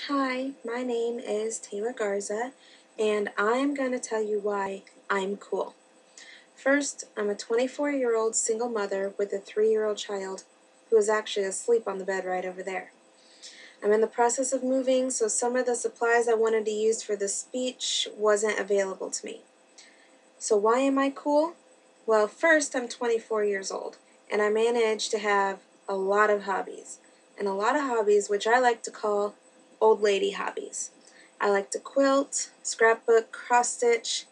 Hi, my name is Taylor Garza, and I'm going to tell you why I'm cool. First, I'm a 24-year-old single mother with a 3-year-old child who is actually asleep on the bed right over there. I'm in the process of moving, so some of the supplies I wanted to use for this speech wasn't available to me. So why am I cool? Well, first, I'm 24 years old, and I manage to have a lot of hobbies. And a lot of hobbies which I like to call old lady hobbies. I like to quilt, scrapbook, cross-stitch,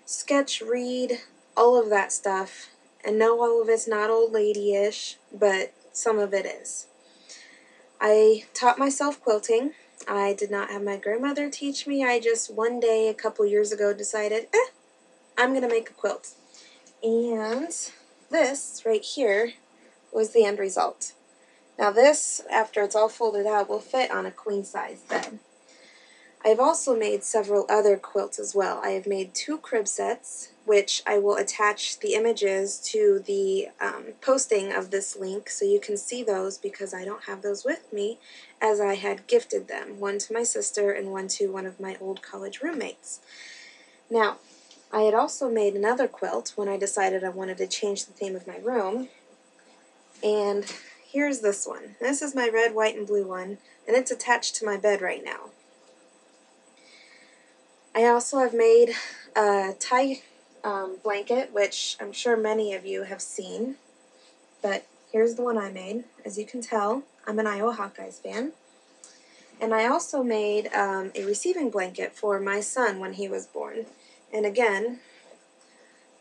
sketch, read, all of that stuff. And no, all of it's not old lady-ish, but some of it is. I taught myself quilting. I did not have my grandmother teach me. I just one day a couple years ago decided, I'm going to make a quilt. And this right here was the end result. Now this, after it's all folded out, will fit on a queen-size bed. I've also made several other quilts as well. I have made 2 crib sets, which I will attach the images to the posting of this link so you can see those because I don't have those with me as I had gifted them, one to my sister and one to one of my old college roommates. Now, I had also made another quilt when I decided I wanted to change the theme of my room, and here's this one. This is my red, white, and blue one, and it's attached to my bed right now. I also have made a tie blanket, which I'm sure many of you have seen, but here's the one I made. As you can tell, I'm an Iowa Hawkeyes fan. And I also made a receiving blanket for my son when he was born. And again,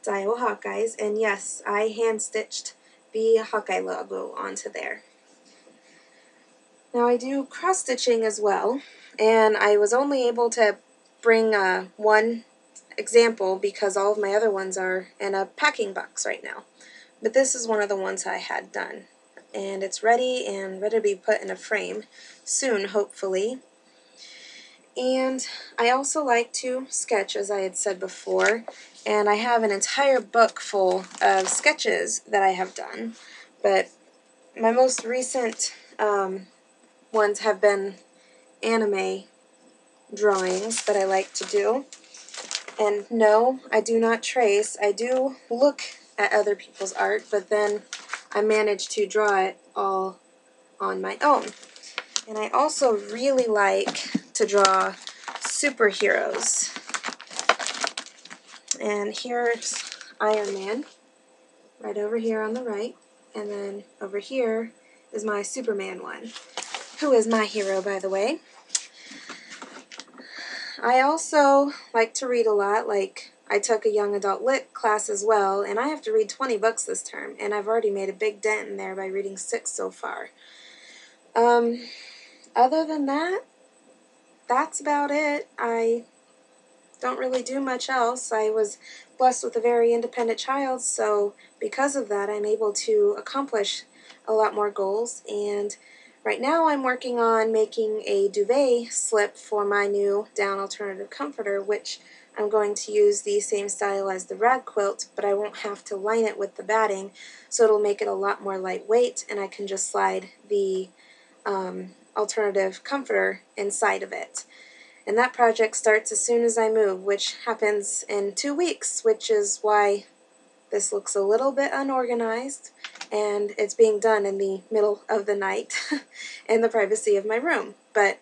it's Iowa Hawkeyes, and yes, I hand-stitched the Hawkeye logo onto there. Now I do cross-stitching as well, and I was only able to bring one example because all of my other ones are in a packing box right now. But this is one of the ones I had done, and it's ready to be put in a frame soon, hopefully. And I also like to sketch, as I had said before, and I have an entire book full of sketches that I have done, but my most recent ones have been anime drawings that I like to do. And no, I do not trace. I do look at other people's art, but then I manage to draw it all on my own. And I also really like to draw superheroes. And here's Iron Man, right over here on the right. And then over here is my Superman one, who is my hero, by the way. I also like to read a lot. Like, I took a young adult lit class as well, and I have to read 20 books this term, and I've already made a big dent in there by reading 6 so far. Other than that, that's about it. I don't really do much else. I was blessed with a very independent child, so because of that, I'm able to accomplish a lot more goals, and right now I'm working on making a duvet slip for my new down alternative comforter, which I'm going to use the same style as the rag quilt, but I won't have to line it with the batting, so it'll make it a lot more lightweight, and I can just slide the alternative comforter inside of it. And that project starts as soon as I move, which happens in 2 weeks, which is why this looks a little bit unorganized, and it's being done in the middle of the night in the privacy of my room. But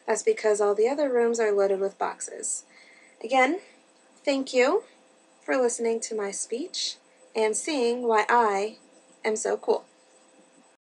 that's because all the other rooms are loaded with boxes. Again, thank you for listening to my speech and seeing why I am so cool.